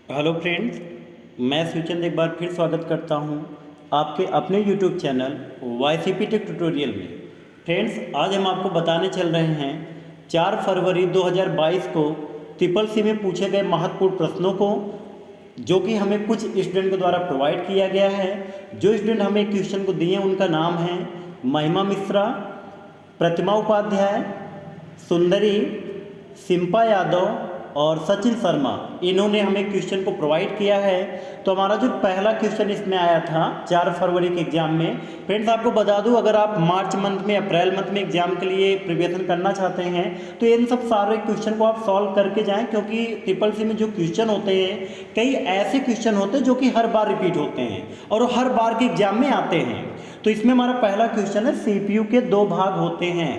Hello friends, मैं सुचंद एक बार फिर स्वागत करता हूं आपके अपने YouTube channel YCP tech tutorial में। फ्रेंड्स, आज हम आपको बताने चल रहे हैं 4 फरवरी 2022 को ट्रिपल सी में पूछे गए महत्वपूर्ण प्रश्नों को, जो कि हमें कुछ स्टूडेंट के द्वारा प्रोवाइड किया गया है। जो स्टूडेंट हमें क्वेश्चन को दिए उनका नाम है महिमा मिश्रा, प्रतिमा उपाध्याय, सुंदरी, सिंपा यादव और सचिन शर्मा। इन्होंने हमें क्वेश्चन को प्रोवाइड किया है। तो हमारा जो पहला क्वेश्चन इसमें आया था 4 फरवरी के एग्जाम में, फ्रेंड्स आपको बता दूं, अगर आप मार्च मंथ में अप्रैल मंथ में एग्जाम के लिए प्रिपरेशन करना चाहते हैं तो इन सब सारे क्वेश्चन को आप सॉल्व करके जाएं, क्योंकि ट्रिपल सी में जो क्वेश्चन होते हैं कई ऐसे क्वेश्चन होते हैं जो कि हर बार रिपीट होते हैं और हर बार के एग्जाम में आते हैं। तो इसमें हमारा पहला क्वेश्चन है CPU के 2 भाग होते हैं।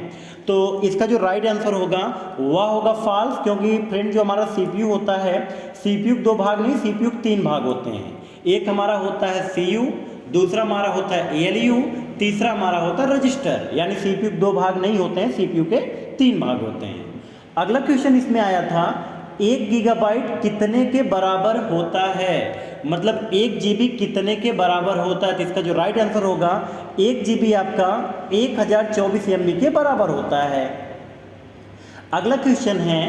तो इसका जो राइट आंसर होगा वह होगा फॉल्स, क्योंकि फ्रेंड जो हमारा CPU होता है, CPU के 2 भाग नहीं, CPU के 3 भाग होते हैं। एक हमारा होता है CU, दूसरा हमारा होता है ALU, तीसरा हमारा होता है रजिस्टर। यानी CPU के 2 भाग नहीं होते हैं, CPU के 3 भाग होते हैं। अगला क्वेश्चन इसमें आया था 1 गीगाबाइट कितने के बराबर होता है, मतलब 1 GB कितने के बराबर होता है। तो इसका जो राइट आंसर होगा 1 GB आपका 1024 MB के बराबर होता है। अगला क्वेश्चन है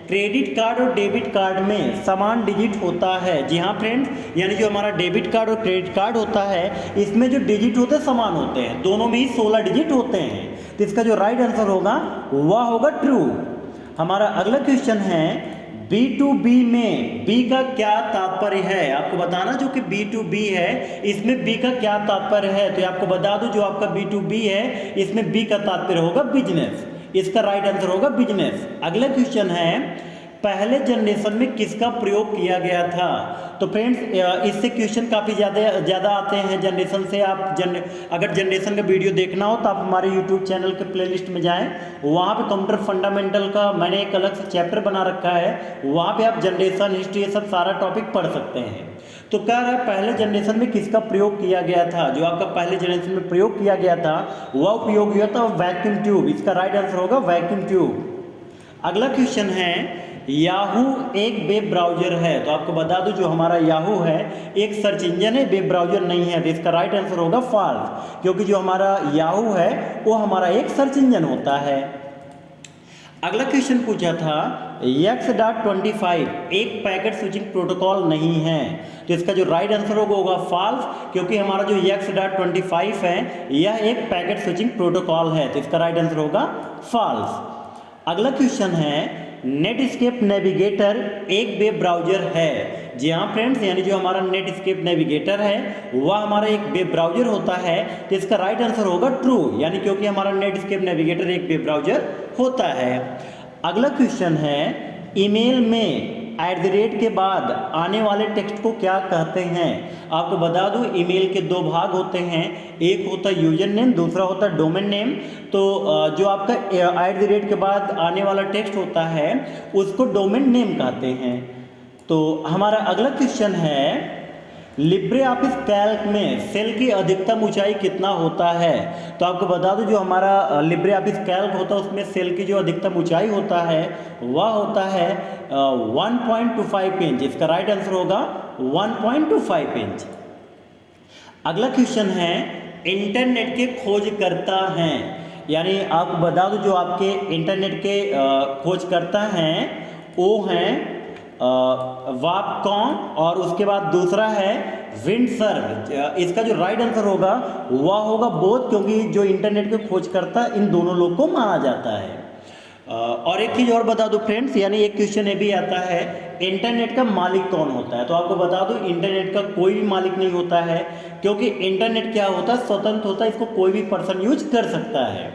क्रेडिट कार्ड और डेबिट कार्ड में समान डिजिट होता है। जी हाँ फ्रेंड्स, यानी जो हमारा डेबिट कार्ड और क्रेडिट कार्ड होता है इसमें जो डिजिट होते हैं समान होते हैं, दोनों में ही 16 डिजिट होते हैं। तो इसका जो राइट आंसर होगा वह होगा ट्रू। हमारा अगला क्वेश्चन है B2B में B का क्या तात्पर्य है। आपको बताना जो कि B2B है इसमें B का क्या तात्पर्य है। तो आपको बता दूं जो आपका B2B है इसमें B का तात्पर्य होगा बिजनेस। इसका राइट आंसर होगा बिजनेस। अगला क्वेश्चन है पहले जनरेशन में किसका प्रयोग किया गया था। तो फ्रेंड्स इससे क्वेश्चन काफ़ी ज़्यादा आते हैं जनरेशन से। आप अगर जनरेशन का वीडियो देखना हो तो आप हमारे यूट्यूब चैनल के प्लेलिस्ट में जाएं, वहाँ पे कंप्यूटर फंडामेंटल का मैंने एक अलग से चैप्टर बना रखा है, वहाँ पे आप जनरेशन हिस्ट्री ये सब सारा टॉपिक पढ़ सकते हैं। तो कह रहा है पहले जनरेशन में किसका प्रयोग किया गया था। जो आपका पहले जनरेशन में प्रयोग किया गया था वह उपयोग हुआ था वैक्यूम ट्यूब। इसका राइट आंसर होगा वैक्यूम ट्यूब। अगला क्वेश्चन है याहू एक वेब ब्राउजर है। तो आपको बता दूं जो हमारा याहू है एक सर्च इंजन है, वेब ब्राउजर नहीं है। तो इसका राइट आंसर होगा फॉल्स, क्योंकि जो हमारा याहू है वो हमारा एक सर्च इंजन होता है। अगला क्वेश्चन पूछा था X.25 एक पैकेट स्विचिंग प्रोटोकॉल नहीं है। तो इसका जो राइट आंसर होगा फॉल्स, क्योंकि हमारा जो X.25 है यह एक पैकेट स्विचिंग प्रोटोकॉल है। तो इसका राइट आंसर होगा फॉल्स। अगला क्वेश्चन है नेटस्केप नेविगेटर एक वेब ब्राउजर है। जी हाँ फ्रेंड्स, यानी जो हमारा नेटस्केप नेविगेटर है वह हमारा एक वेब ब्राउजर होता है। तो इसका राइट आंसर होगा ट्रू, यानी क्योंकि हमारा नेटस्केप नेविगेटर एक वेब ब्राउजर होता है। अगला क्वेश्चन है ईमेल में @ के बाद आने वाले टेक्स्ट को क्या कहते हैं। आपको बता दूं ईमेल के 2 भाग होते हैं, एक होता है यूजर नेम, दूसरा होता है डोमेन नेम। तो जो आपका @ के बाद आने वाला टेक्स्ट होता है उसको डोमेन नेम कहते हैं। तो हमारा अगला क्वेश्चन है लिब्रे ऑफिस कैल्क में सेल की अधिकतम ऊंचाई कितना होता है। तो आपको बता दूं जो हमारा लिब्रे ऑफिस कैल्क होता है उसमें सेल की जो अधिकतम ऊंचाई होता है वह होता है 1.25 इंच। इसका राइट आंसर होगा 1.25 इंच। अगला क्वेश्चन है इंटरनेट के खोजकर्ता हैं, यानी आपको बता दूं जो आपके इंटरनेट के खोजकर्ता हैं वो हैं वापकॉन और उसके बाद दूसरा है विंडसर्व। इसका जो राइट आंसर होगा वह होगा बोथ, क्योंकि जो इंटरनेट के खोजकर्ता इन दोनों लोग को माना जाता है। और एक चीज़ और बता दूं फ्रेंड्स, यानी एक क्वेश्चन ये भी आता है इंटरनेट का मालिक कौन होता है। तो आपको बता दूं इंटरनेट का कोई भी मालिक नहीं होता है, क्योंकि इंटरनेट क्या होता है स्वतंत्र होता है, इसको कोई भी पर्सन यूज कर सकता है।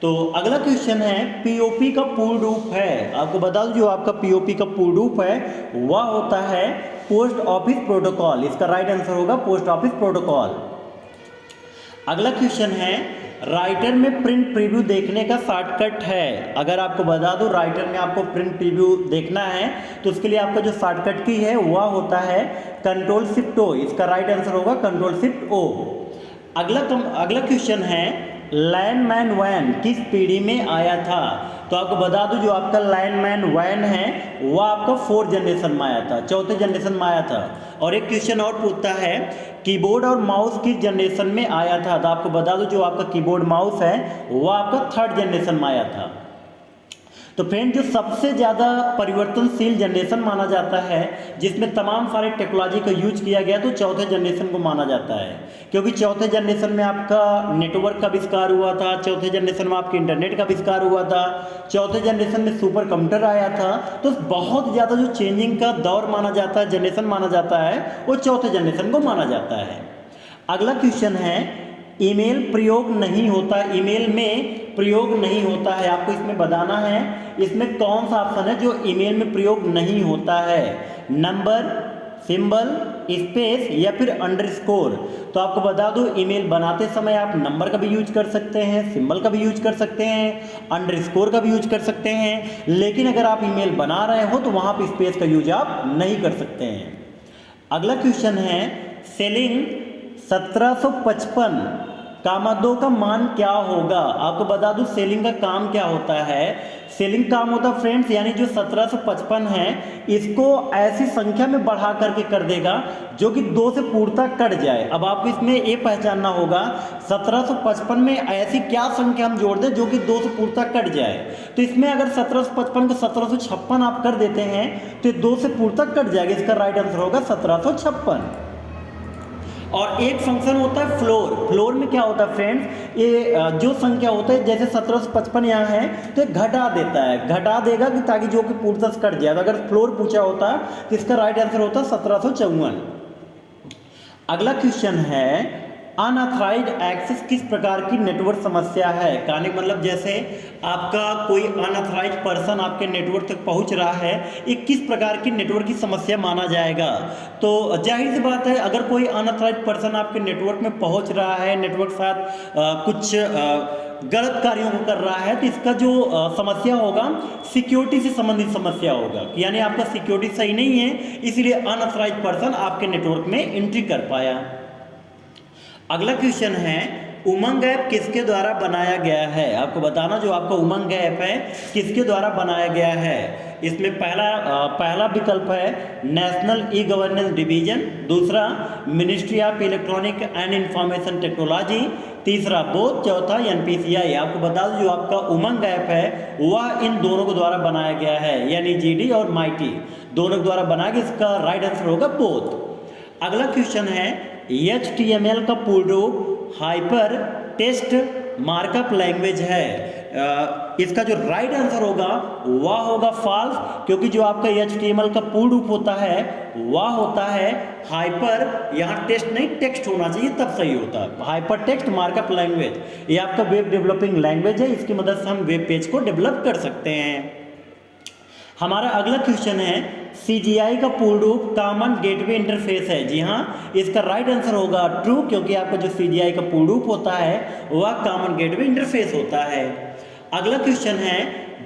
तो अगला क्वेश्चन है POP का पूर्ण रूप है। आपको बता दूं जो आपका POP का पूर्ण रूप है वह होता है पोस्ट ऑफिस प्रोटोकॉल। इसका राइट आंसर होगा पोस्ट ऑफिस प्रोटोकॉल। अगला क्वेश्चन है राइटर में प्रिंट प्रीव्यू देखने का शॉर्टकट है। अगर आपको बता दूं राइटर में आपको प्रिंट प्रीव्यू देखना है तो उसके लिए आपका जो शॉर्टकट की है वह होता है Ctrl+Shift+O। इसका राइट आंसर होगा Ctrl+Shift+O। अगला क्वेश्चन है लैंडमैन वैन किस पीढ़ी में आया था? तो आपको बता दूं जो आपका लैंडमैन वैन है वो आपका 4th जनरेशन में आया था, 4थे जनरेशन में आया था। और एक क्वेश्चन और पूछता है कीबोर्ड और माउस किस जनरेशन में आया था? तो आपको बता दूं जो आपका कीबोर्ड माउस है वो आपका 3rd जनरेशन में आया था। तो फ्रेंड जो सबसे ज़्यादा परिवर्तनशील जनरेशन माना जाता है जिसमें तमाम सारे टेक्नोलॉजी का यूज किया गया तो 4थे जनरेशन को माना जाता है, क्योंकि 4थे जनरेशन में आपका नेटवर्क का आविष्कार हुआ था, 4थे जनरेशन में आपके इंटरनेट का आविष्कार हुआ था, 4थे जनरेशन में सुपर कंप्यूटर आया था। तो बहुत ज़्यादा जो चेंजिंग का दौर माना जाता है, जनरेशन माना जाता है, वो 4थे जनरेशन को माना जाता है। अगला क्वेश्चन है ईमेल प्रयोग नहीं होता, ईमेल में प्रयोग नहीं होता है, आपको इसमें बताना है इसमें कौन सा ऑप्शन है जो ईमेल में प्रयोग नहीं होता है, नंबर, सिंबल, स्पेस या फिर अंडरस्कोर। तो आपको बता दूं ईमेल बनाते समय आप नंबर का भी यूज कर सकते हैं, सिंबल का भी यूज कर सकते हैं, अंडरस्कोर का भी यूज कर सकते हैं, लेकिन अगर आप ईमेल बना रहे हो तो वहां पर स्पेस का यूज आप नहीं कर सकते हैं। अगला क्वेश्चन है सेलिंग 1755 कामादो का मान क्या होगा? आपको बता दूं सेलिंग का काम क्या होता है। सेलिंग काम होता है फ्रेंड्स यानी जो 1755 है इसको ऐसी संख्या में बढ़ा करके कर देगा जो कि 2 से पूर्णतः कट जाए। अब आपको इसमें ये पहचानना होगा 1755 में ऐसी क्या संख्या हम जोड़ दें जो कि 2 से पूर्णतः कट जाए। तो इसमें अगर 1755 को 1756 आप कर देते हैं तो 2 से पूर्णतः कट जाएगा, इसका राइट आंसर होगा 1756। और एक फंक्शन होता है फ्लोर। फ्लोर में क्या होता है फ्रेंड्स, ये जो संख्या होता है जैसे 1755 यहाँ है तो घटा देता है, घटा देगा कि ताकि जो कि पूर्णतः कट जाए। अगर फ्लोर पूछा होता तो इसका राइट आंसर होता 1754। अगला क्वेश्चन है अनऑथराइज्ड एक्सेस किस प्रकार की नेटवर्क समस्या है? कहने का मतलब जैसे आपका कोई अनऑथराइज्ड पर्सन आपके नेटवर्क तक पहुंच रहा है, ये किस प्रकार की नेटवर्क की समस्या माना जाएगा? तो जाहिर सी बात है अगर कोई अनऑथराइज्ड पर्सन आपके नेटवर्क में पहुंच रहा है, नेटवर्क के साथ कुछ गलत कार्यों को कर रहा है तो इसका जो समस्या होगा सिक्योरिटी से संबंधित समस्या होगा, यानी आपका सिक्योरिटी सही नहीं है इसलिए अनऑथराइज्ड पर्सन आपके नेटवर्क में एंट्री कर पाया। अगला क्वेश्चन है उमंग ऐप किसके द्वारा बनाया गया है? आपको बताना जो आपका उमंग ऐप है किसके द्वारा बनाया गया है। इसमें पहला विकल्प है नेशनल ई गवर्नेंस डिवीजन, दूसरा ministry of electronic and information technology, तीसरा बोथ, चौथा एनपीसीआई। आपको बता दो जो आपका उमंग ऐप है वह इन दोनों के द्वारा बनाया गया है, यानी जीडी और माइटी दोनों के द्वारा बनाया गया, इसका राइट आंसर होगा बोथ। अगला क्वेश्चन है HTML का पूर्ण रूप हाइपर टेक्स्ट मार्कअप लैंग्वेज है। इसका जो राइट आंसर होगा वह होगा फॉल्स, क्योंकि जो आपका HTML का पूर्ण रूप होता है वह होता है हाइपर, यहाँ टेक्स्ट नहीं टेक्स्ट होना चाहिए तब सही होता है, हाइपर टेक्स्ट मार्कअप लैंग्वेज। ये आपका वेब डेवलपिंग लैंग्वेज है, इसकी मदद से हम वेब पेज को डेवलप कर सकते हैं। हमारा अगला क्वेश्चन है CGI का पूर्ण रूप कॉमन गेटवे इंटरफेस है। जी हाँ, इसका राइट आंसर होगा ट्रू, क्योंकि आपका जो CGI का पूर्ण रूप होता है वह कॉमन गेटवे इंटरफेस होता है। अगला क्वेश्चन है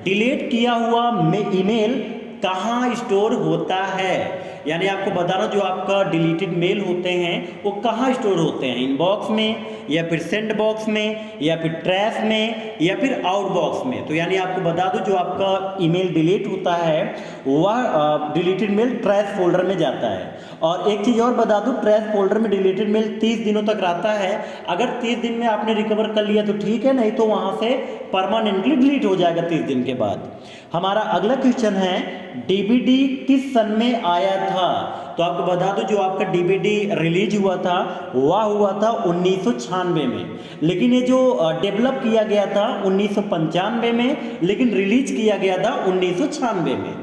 डिलीट किया हुआ ईमेल कहाँ स्टोर होता है? यानी आपको बताना जो आपका डिलीटेड मेल होते हैं वो कहाँ स्टोर होते हैं, इनबॉक्स में या फिर सेंड बॉक्स में या फिर ट्रैश में या फिर आउट बॉक्स में। तो यानी आपको बता दो जो आपका ईमेल डिलीट होता है वह डिलीटेड मेल ट्रैश फोल्डर में जाता है। और एक चीज़ और बता दूं, ट्रैश फोल्डर में डिलीटेड मेल 30 दिनों तक रहता है। अगर 30 दिन में आपने रिकवर कर लिया तो ठीक है, नहीं तो वहाँ से परमानेंटली डिलीट हो जाएगा 30 दिन के बाद। हमारा अगला क्वेश्चन है DVD किस सन में आया था? तो आपको बता दूं जो आपका DVD रिलीज हुआ था वह हुआ था 1996 में, लेकिन ये जो डेवलप किया गया था 1995 में, लेकिन रिलीज किया गया था 1996 में।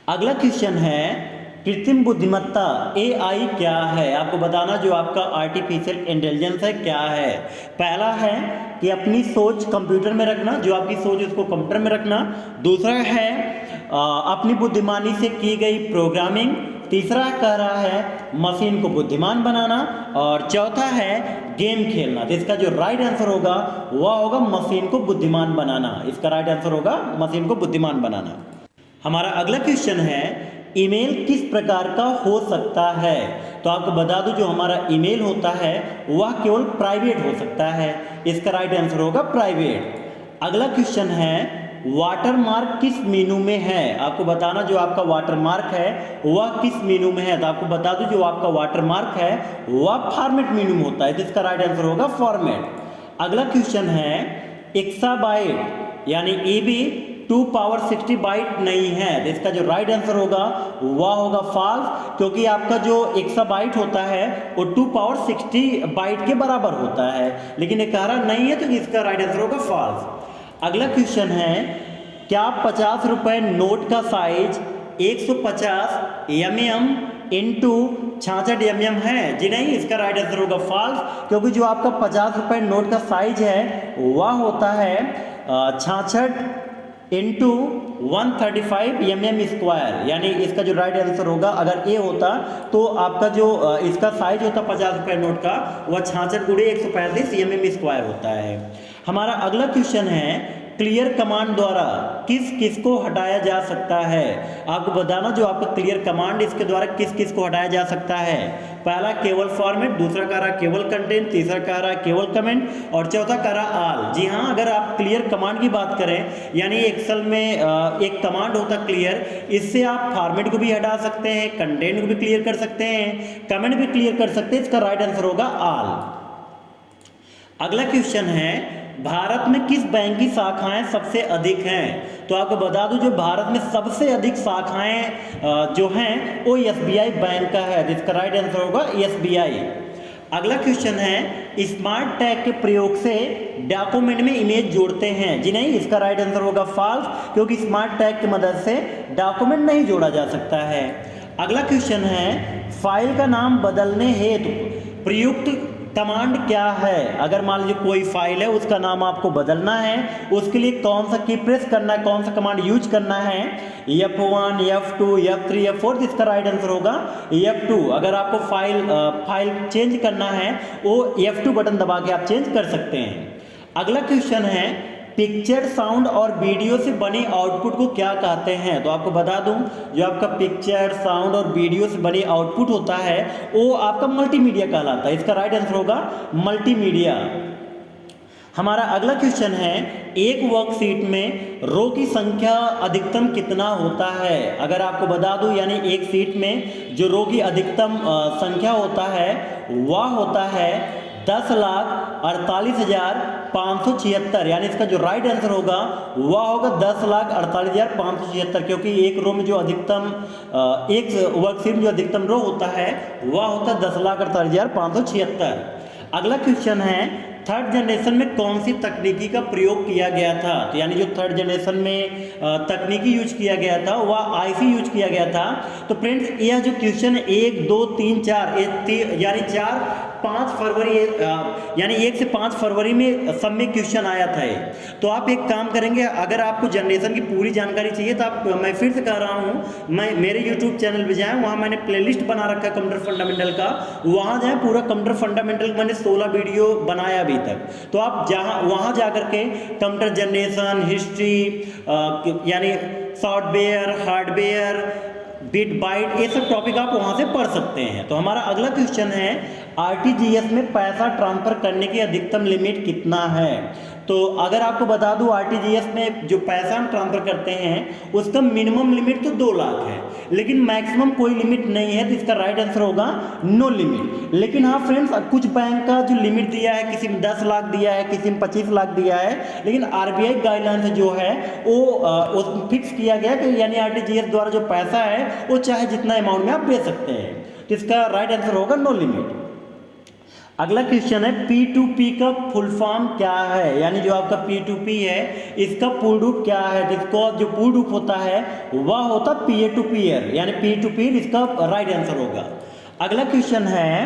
अगला क्वेश्चन है कृत्रिम बुद्धिमत्ता AI क्या है? आपको बताना जो आपका आर्टिफिशियल इंटेलिजेंस है क्या है। पहला है कि अपनी सोच कंप्यूटर में रखना, जो आपकी सोच उसको कंप्यूटर में रखना। दूसरा है अपनी बुद्धिमानी से की गई प्रोग्रामिंग। तीसरा कह रहा है मशीन को बुद्धिमान बनाना। और चौथा है गेम खेलना। तो इसका जो राइट आंसर होगा वह होगा मशीन को बुद्धिमान बनाना। इसका राइट आंसर होगा मशीन को बुद्धिमान बनाना। हमारा अगला क्वेश्चन है ईमेल किस प्रकार का हो सकता है? तो आपको बता दूं जो हमारा ईमेल होता है वह केवल प्राइवेट हो सकता है। इसका राइट आंसर होगा प्राइवेट। अगला क्वेश्चन है वाटरमार्क किस मीनू में है? आपको बताना जो आपका वाटरमार्क है वह किस मीनू में है। तो आपको बता दूं जो आपका वाटरमार्क है वह फॉर्मेट मीनू में होता है, तो इसका राइट आंसर होगा फॉर्मेट। अगला क्वेश्चन है एक्साबाइट यानी ईबी 2 पावर 60 बाइट नहीं है, तो इसका जो राइट आंसर होगा वह होगा फॉल्स, क्योंकि आपका जो एक्साबाइट होता है वो 2 पावर 60 बाइट के बराबर होता है, लेकिन ये कह रहा नहीं है, तो इसका राइट आंसर होगा फॉल्स। अगला क्वेश्चन है क्या 50 रुपए नोट का साइज 150 mm इंटू 66 mm है? जी नहीं, इसका राइट आंसर होगा फॉल्स, क्योंकि जो आपका 50 रुपए नोट का साइज है वह होता है 66 इंटू 135 mm स्क्वायर, यानी इसका जो राइट आंसर होगा अगर ए होता तो आपका जो इसका साइज होता 50 रुपए नोट का वह 66 गुणे 135 mm स्क्वायर होता है। हमारा अगला क्वेश्चन है क्लियर कमांड द्वारा किस किस को हटाया जा सकता है? आपको बताना जो आपका क्लियर कमांड इसके द्वारा किस किस को हटाया जा सकता है। पहला केवल फॉर्मेट, दूसरा कह रहा केवल कंटेंट, तीसरा कह रहा केवल कमेंट और चौथा कह रहा आल। जी हाँ, अगर आप क्लियर कमांड की बात करें यानी एक्सेल में एक कमांड होता क्लियर, इससे आप फॉर्मेट को भी हटा सकते हैं, कंटेंट को भी क्लियर कर सकते हैं, कमेंट भी क्लियर कर सकते हैं। इसका राइट आंसर होगा आल। अगला क्वेश्चन है भारत में किस बैंक की शाखाएं सबसे अधिक हैं? तो आपको बता दूं जो भारत में सबसे अधिक शाखाएं जो हैं वो एसबीआई बैंक का है, जिसका राइट आंसर होगा एसबीआई। अगला क्वेश्चन है स्मार्ट टैग के प्रयोग से डॉक्यूमेंट में इमेज जोड़ते हैं? जी नहीं, इसका राइट आंसर होगा फॉल्स, क्योंकि स्मार्ट टैग की मदद से डॉक्यूमेंट नहीं जोड़ा जा सकता है। अगला क्वेश्चन है फाइल का नाम बदलने हेतु प्रयुक्त कमांड क्या है? अगर मान लीजिए कोई फाइल है उसका नाम आपको बदलना है, उसके लिए कौन सा की प्रेस करना है, कौन सा कमांड यूज करना है? F1, F2, F3, F4, इसका राइट आंसर होगा F2। अगर आपको फाइल चेंज करना है वो F2 बटन दबा के आप चेंज कर सकते हैं। अगला क्वेश्चन है पिक्चर, साउंड और वीडियो से बने आउटपुट को क्या कहते हैं? तो आपको बता दूं जो आपका पिक्चर, साउंड और वीडियो से बने आउटपुट होता है वो आपका मल्टीमीडिया कहलाता है। इसका राइट आंसर होगा मल्टीमीडिया। हमारा अगला क्वेश्चन है एक वर्कशीट में रो की संख्या अधिकतम कितना होता है? अगर आपको बता दूं यानी एक शीट में जो रो की अधिकतम संख्या होता है वह होता है 10,48,576, यानी इसका जो राइट आंसर होगा वह होगा 10,48,576, क्योंकि एक रो में जो अधिकतम एक वर्कशीट में जो अधिकतम रो होता है वह होता है 10,48,576। अगला क्वेश्चन है थर्ड जनरेशन में कौन सी तकनीकी का प्रयोग किया गया था? तो यानी जो थर्ड जनरेशन में तकनीकी यूज किया गया था वह आईसी यूज किया गया था। तो फ्रेंड्स यह जो क्वेश्चन 1, 2, 3, 4 यानी 4-5 फरवरी यानी 1 से 5 फरवरी में सब में क्वेश्चन आया था। तो आप एक काम करेंगे, अगर आपको जनरेशन की पूरी जानकारी चाहिए तो आप, मैं फिर से कह रहा हूँ, मैं मेरे यूट्यूब चैनल पर जाएँ, वहाँ मैंने प्लेलिस्ट बना रखा है कंप्यूटर फंडामेंटल का, वहाँ जाएँ, पूरा कंप्यूटर फंडामेंटल मैंने 16 वीडियो बनाया अभी तक। तो आप जहाँ वहाँ जाकर के कंप्यूटर जनरेशन, हिस्ट्री यानी सॉफ्टवेयर, हार्डवेयर, बिट बाइट, ये सब टॉपिक आप वहाँ से पढ़ सकते हैं। तो हमारा अगला क्वेश्चन है आरटीजीएस में पैसा ट्रांसफर करने की अधिकतम लिमिट कितना है? तो अगर आपको बता दूं आरटीजीएस में जो पैसा हम ट्रांसफर करते हैं उसका मिनिमम लिमिट तो 2 लाख है, लेकिन मैक्सिमम कोई लिमिट नहीं है, तो इसका राइट आंसर होगा नो लिमिट। लेकिन हाँ फ्रेंड्स, कुछ बैंक का जो लिमिट दिया है, किसी में 10 लाख दिया है, किसी में 25 लाख दिया है, लेकिन आरबीआई गाइडलाइन जो है वो फिक्स किया गया कि यानी आरटीजीएस द्वारा जो पैसा है वो चाहे जितना अमाउंट में आप दे सकते हैं, तो इसका राइट आंसर होगा नो लिमिट। अगला क्वेश्चन है P2P का फुल फॉर्म क्या है? यानी जो आपका P2P है इसका पूर्ण रूप क्या है? जिसको जो पूर्ण रूप होता है वह होता पीयर टू पीयर, यानी P2P इसका राइट आंसर होगा। अगला क्वेश्चन है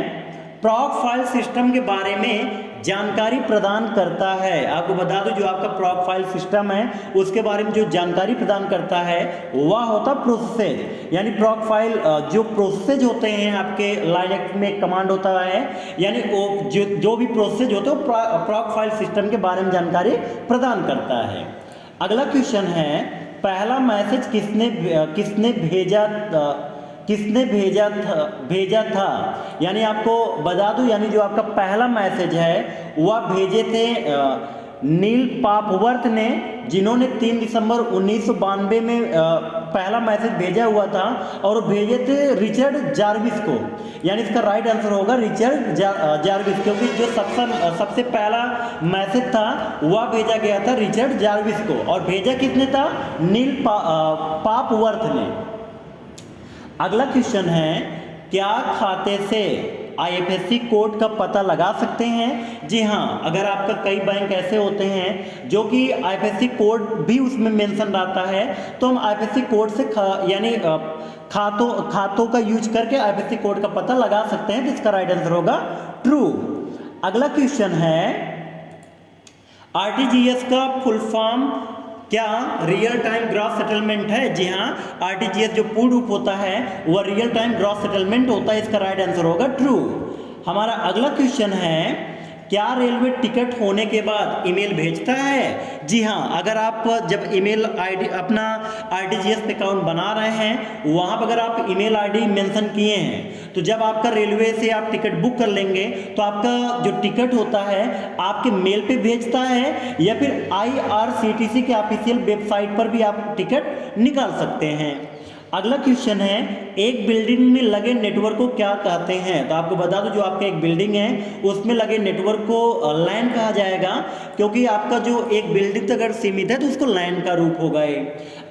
प्रॉक फाइल सिस्टम के बारे में जानकारी प्रदान करता है। आपको बता दो जो आपका प्रॉक फाइल सिस्टम है उसके बारे में जो जानकारी प्रदान करता है वह होता प्रोसेस, यानी प्रॉक फाइल जो प्रोसेस होते हैं आपके लाइनक्स में कमांड होता है, यानी वो जो भी प्रोसेस होते हैं वो प्रॉक फाइल सिस्टम के बारे में जानकारी प्रदान करता है। अगला क्वेश्चन है पहला मैसेज किसने भेजा था। यानी आपको बता दूं, यानी जो आपका पहला मैसेज है वह भेजे थे नील पापवर्थ ने, जिन्होंने 3 दिसंबर 1992 में पहला मैसेज भेजा हुआ था, और भेजे थे रिचर्ड जार्विस को। यानी इसका राइट आंसर होगा रिचर्ड जार्विस, क्योंकि जो सबसे पहला मैसेज था वह भेजा गया था रिचर्ड जार्विस को, और भेजा किसने था, नील पापवर्थ ने। अगला क्वेश्चन है, क्या खाते से IFSC कोड का पता लगा सकते हैं। जी हाँ, अगर आपका कई बैंक ऐसे होते हैं जो कि IFSC कोड भी उसमें मेंशन रहता है, तो हम IFSC कोड से यानी खातों का यूज करके IFSC कोड का पता लगा सकते हैं। तो इसका राइट आंसर होगा ट्रू। अगला क्वेश्चन है, RTGS का फुल फॉर्म क्या रियल टाइम ग्रॉस सेटलमेंट है। जी हाँ, RTGS जो पूर्ण रूप होता है वह रियल टाइम ग्रॉस सेटलमेंट होता है। इसका राइट आंसर होगा ट्रू। हमारा अगला क्वेश्चन है, क्या रेलवे टिकट होने के बाद ईमेल भेजता है। जी हाँ, अगर आप जब ईमेल आईडी अपना RTGS अकाउंट बना रहे हैं, वहाँ पर अगर आप ईमेल आईडी मेंशन किए हैं, तो जब आपका रेलवे से आप टिकट बुक कर लेंगे तो आपका जो टिकट होता है आपके मेल पे भेजता है, या फिर IRCTC के ऑफिशियल वेबसाइट पर भी आप टिकट निकाल सकते हैं। अगला क्वेश्चन है, एक बिल्डिंग में लगे नेटवर्क को क्या कहते हैं। तो आपको बता दो, जो आपका एक बिल्डिंग है उसमें लगे नेटवर्क को लैन कहा जाएगा, क्योंकि आपका जो एक बिल्डिंग तक अगर सीमित है तो उसको लैन का रूप होगा ये।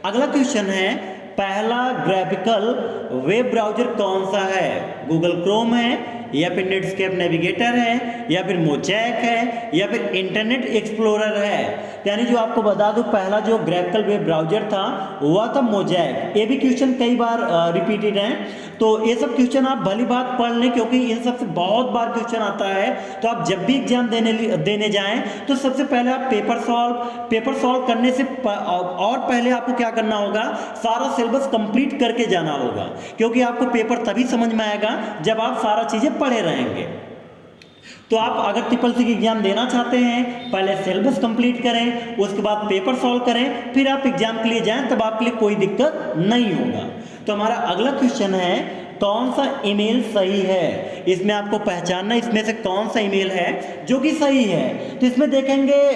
अगला क्वेश्चन है, पहला ग्राफिकल वेब ब्राउजर कौन सा है। गूगल क्रोम है, या फिर नेटस्केप नेविगेटर है, या फिर मोजैक है, या फिर इंटरनेट एक्सप्लोरर है। यानी जो आपको बता दूं, पहला जो ग्राफिकल वेब ब्राउजर था वह था मोजैक। ये भी क्वेश्चन कई बार रिपीटेड हैं, तो ये सब क्वेश्चन आप भली बात पढ़ लें, क्योंकि इन सबसे बहुत बार क्वेश्चन आता है। तो आप जब भी एग्जाम देने जाएं तो सबसे पहले आप पेपर सॉल्व करने से और पहले आपको क्या करना होगा, सारा सिलेबस कंप्लीट करके जाना होगा, क्योंकि आपको पेपर तभी समझ में आएगा जब आप सारा चीजें पढ़े रहेंगे। तो आप अगर SSC की एग्जाम देना चाहते हैं, पहले सिलेबस कंप्लीट करें, उसके बाद पेपर सॉल्व करें, फिर आप एग्जाम के लिए जाएं, तब आपके लिए कोई दिक्कत नहीं होगा। तो हमारा अगला क्वेश्चन है, कौन सा ईमेल सही है। इसमें आपको पहचानना इसमें से कौन सा ईमेल है जो कि सही है। तो इसमें देखेंगे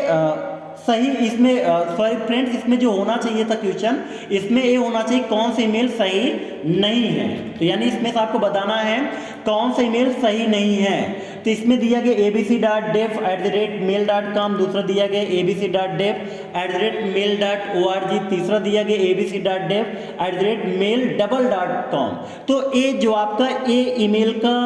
सही, इसमें सॉरी फ्रेंड्स, इसमें जो होना चाहिए था क्वेश्चन, इसमें ये होना चाहिए कौन सा ईमेल सही नहीं है। तो यानी इसमें से आपको बताना है कौन सा ईमेल सही नहीं है। तो इसमें दिया गया abc.def@mail.com, दूसरा दिया गया abc.def@mail.org, तीसरा दिया गया abc.def@mail.com। तो ये जो आपका ये ईमेल का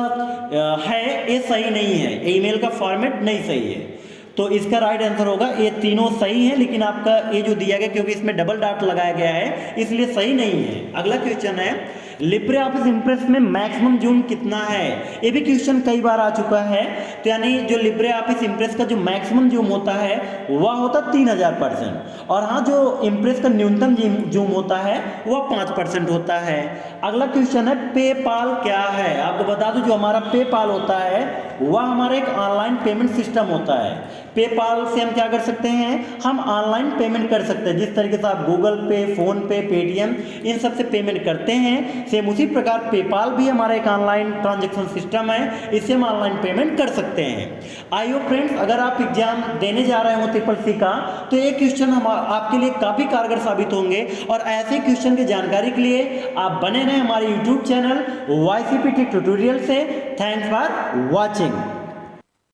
है, ये सही नहीं है, ईमेल का फॉर्मेट नहीं सही है। तो इसका राइट आंसर होगा, ये तीनों सही है, लेकिन आपका ये जो दिया गया, क्योंकि इसमें डबल डॉट लगाया गया है इसलिए सही नहीं है। अगला क्वेश्चन है, लिब्रे ऑफिस इंप्रेस में मैक्सिमम जूम कितना है। ये भी क्वेश्चन कई बार आ चुका है। तो यानी जो लिब्रे ऑफिस इंप्रेस का जो मैक्सिमम जूम होता है वह होता 3000%, और हाँ जो इंप्रेस का न्यूनतम जूम होता है वह 5% होता है। अगला क्वेश्चन है, पेपाल क्या है। आपको बता दूं, जो हमारा पेपाल होता है वह हमारा एक ऑनलाइन पेमेंट सिस्टम होता है। पेपाल से हम क्या कर सकते हैं, हम ऑनलाइन पेमेंट कर सकते हैं। जिस तरीके से आप गूगल पे, फोन पे, पेटीएम इन सब से पेमेंट करते हैं, सेम उसी प्रकार पेपाल भी हमारा एक ऑनलाइन ट्रांजैक्शन सिस्टम है, इससे हम ऑनलाइन पेमेंट कर सकते हैं। आई होप फ्रेंड्स, अगर आप एग्जाम देने जा रहे हो SSC का, तो ये क्वेश्चन हम आपके लिए काफ़ी कारगर साबित होंगे। और ऐसे क्वेश्चन की जानकारी के लिए आप बने रहें हमारे यूट्यूब चैनल YCPT ट्यूटोरियल से। Thanks for watching.